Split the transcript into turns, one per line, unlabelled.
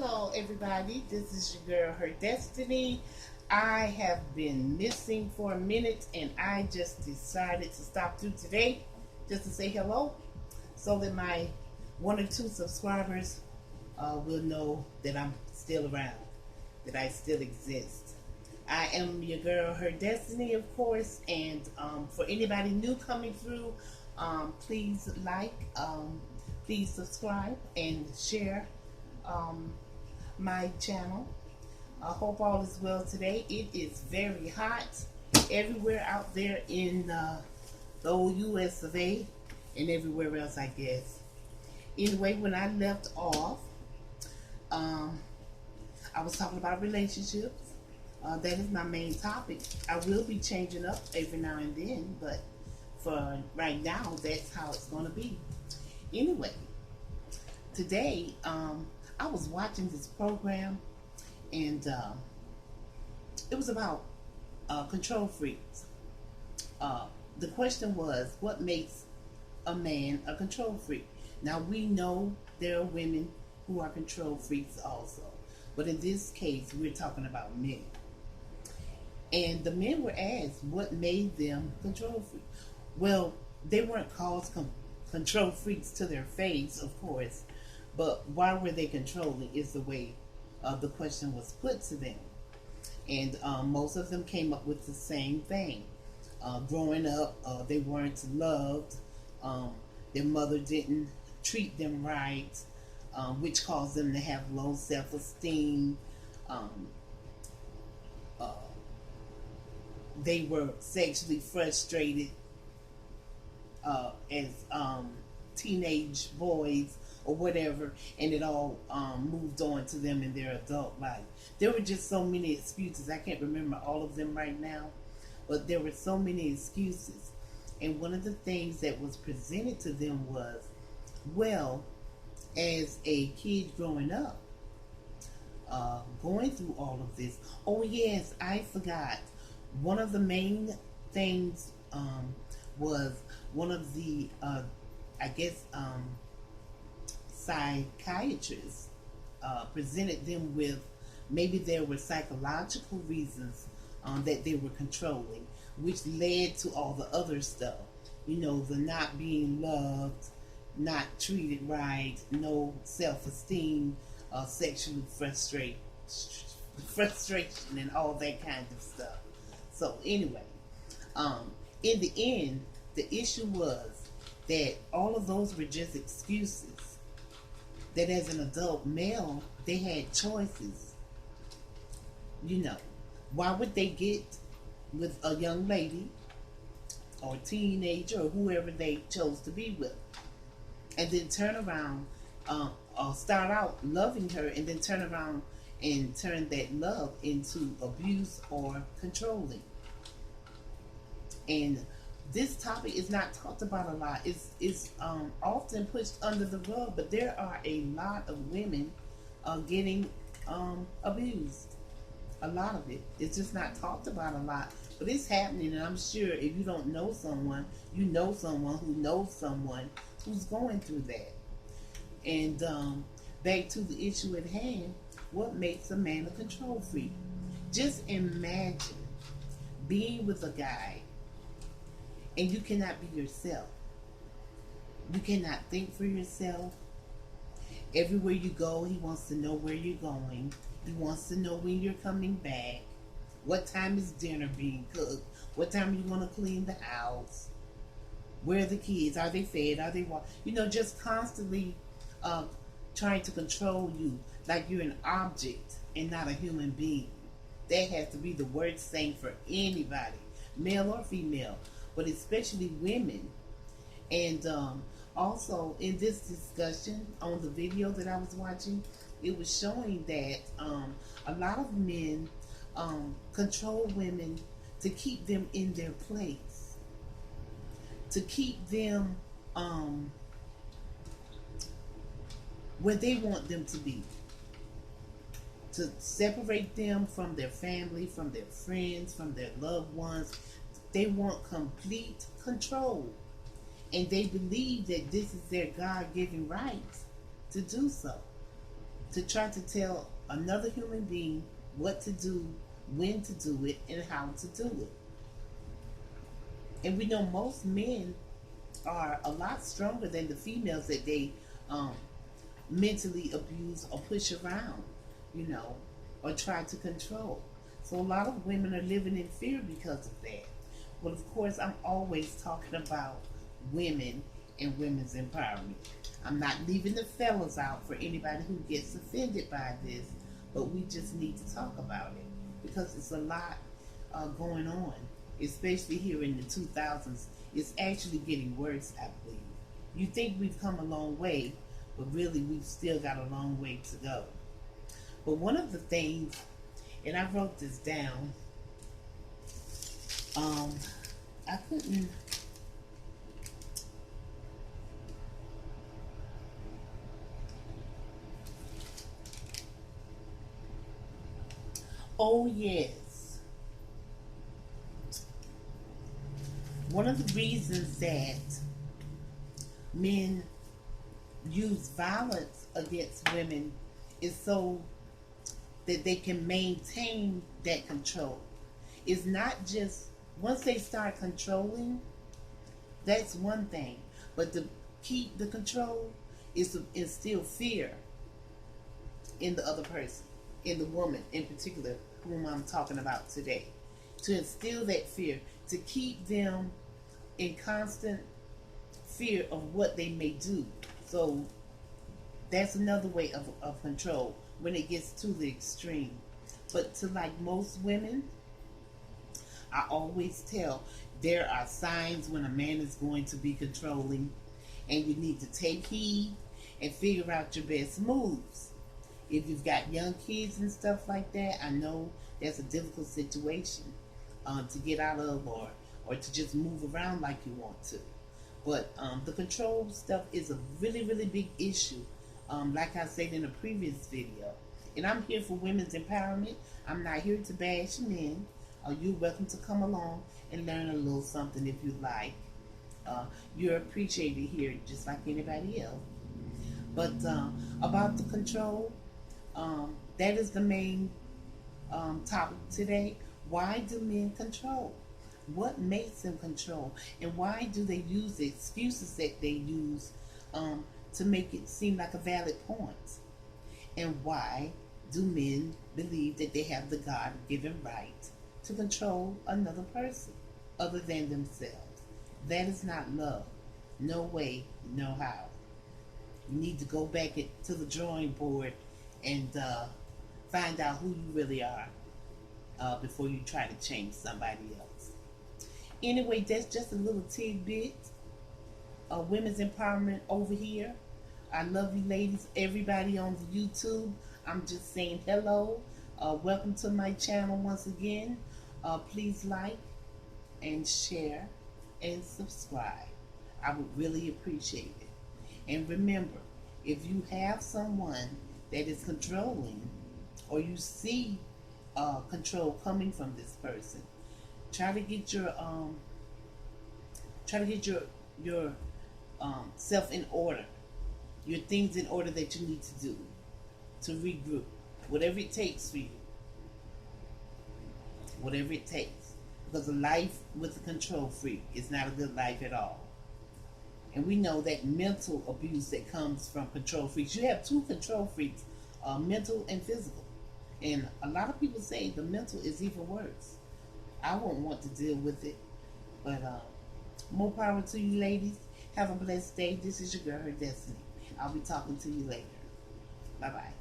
Hello, everybody. This is your girl, Her Destiny. I have been missing for a minute, and I just decided to stop through today just to say hello so that my one or two subscribers will know that I'm still around, that I still exist. I am your girl, Her Destiny, of course, and for anybody new coming through, please please subscribe and share um, my channel. I hope all is well today. It is very hot everywhere out there in the old US of A and everywhere else, I guess. Anyway, when I left off, um, I was talking about relationships. That is my main topic. I will be changing up every now and then, but for right now, that's how it's going to be. Anyway, today, I was watching this program, and it was about control freaks. The question was, what makes a man a control freak? Now, we know there are women who are control freaks also, but in this case, we're talking about men. And the men were asked what made them control freaks. Well, they weren't called control freaks to their face, of course, but why were they controlling is the way the question was put to them. And most of them came up with the same thing. Growing up, they weren't loved. Their mother didn't treat them right, which caused them to have low self-esteem. Um, uh, they were sexually frustrated as teenage boys or whatever, and it all moved on to them in their adult life. There were just so many excuses. I can't remember all of them right now, but there were so many excuses. And one of the things that was presented to them was, well, as a kid growing up, going through all of this. Oh yes, I forgot. One of the main things was one of the, I guess, psychiatrists presented them with maybe there were psychological reasons that they were controlling, which led to all the other stuff. You know, the not being loved, not treated right, no self-esteem, sexual frustration, and all that kind of stuff. So anyway, in the end, the issue was that all of those were just excuses. That as an adult male, they had choices. You know, why would they get with a young lady or teenager or whoever they chose to be with, and then turn around or start out loving her, and then turn around and turn that love into abuse or controlling? And this topic is not talked about a lot. It's often pushed under the rug, but there are a lot of women getting abused. A lot of it. It's just not talked about a lot, but it's happening. And I'm sure if you don't know someone, you know someone who knows someone who's going through that. And back to the issue at hand, what makes a man a control freak? Just imagine being with a guy and you cannot be yourself. You cannot think for yourself. Everywhere you go, he wants to know where you're going. He wants to know when you're coming back. What time is dinner being cooked? What time you want to clean the house? Where are the kids? Are they fed? Are they walking? You know, just constantly trying to control you like you're an object and not a human being. That has to be the worst thing for anybody, male or female, but especially women. And also in this discussion on the video that I was watching, it was showing that a lot of men control women to keep them in their place, to keep them where they want them to be, to separate them from their family, from their friends, from their loved ones. They want complete control, and they believe that this is their God-given right to do so. to try to tell another human being what to do, when to do it, and how to do it. And we know most men are a lot stronger than the females that they um, mentally abuse or push around, you know, or try to control. So a lot of women are living in fear because of that. Well, of course, I'm always talking about women and women's empowerment. I'm not leaving the fellas out for anybody who gets offended by this, but we just need to talk about it because it's a lot going on, especially here in the 2000s. It's actually getting worse, I believe. You think we've come a long way, but really we've still got a long way to go. But one of the things, and I wrote this down, I couldn't. Oh, yes. One of the reasons that men use violence against women is so that they can maintain that control. It's not just once they start controlling, that's one thing. But to keep the control is to instill fear in the other person, in the woman in particular, whom I'm talking about today. To instill that fear, to keep them in constant fear of what they may do. So that's another way of control when it gets to the extreme. But to like most women, I always tell there are signs when a man is going to be controlling, and you need to take heed and figure out your best moves. If you've got young kids and stuff like that, I know that's a difficult situation to get out of, or to just move around like you want to. But the control stuff is a really, really big issue, like I said in a previous video. And I'm here for women's empowerment. I'm not here to bash men. You're welcome to come along and learn a little something if you like. You're appreciated here just like anybody else. But about the control, that is the main topic today. Why do men control? What makes them control? And why do they use the excuses that they use to make it seem like a valid point? And why do men believe that they have the God-given right to control another person other than themselves? That is not love. No way, no how. You need to go back to the drawing board and find out who you really are before you try to change somebody else. Anyway, that's just a little tidbit of women's empowerment over here. I love you ladies, everybody on the YouTube. I'm just saying hello. Welcome to my channel once again. Please like and share and subscribe. I would really appreciate it. And remember, if you have someone that is controlling, or you see control coming from this person, try to get your self in order, your things in order that you need to do to regroup, whatever it takes for you, whatever it takes, because a life with a control freak is not a good life at all. And we know that mental abuse that comes from control freaks. You have two control freaks, mental and physical. And a lot of people say the mental is even worse. I won't want to deal with it. But more power to you ladies. Have a blessed day. This is your girl, Her Destiny. I'll be talking to you later. Bye-bye.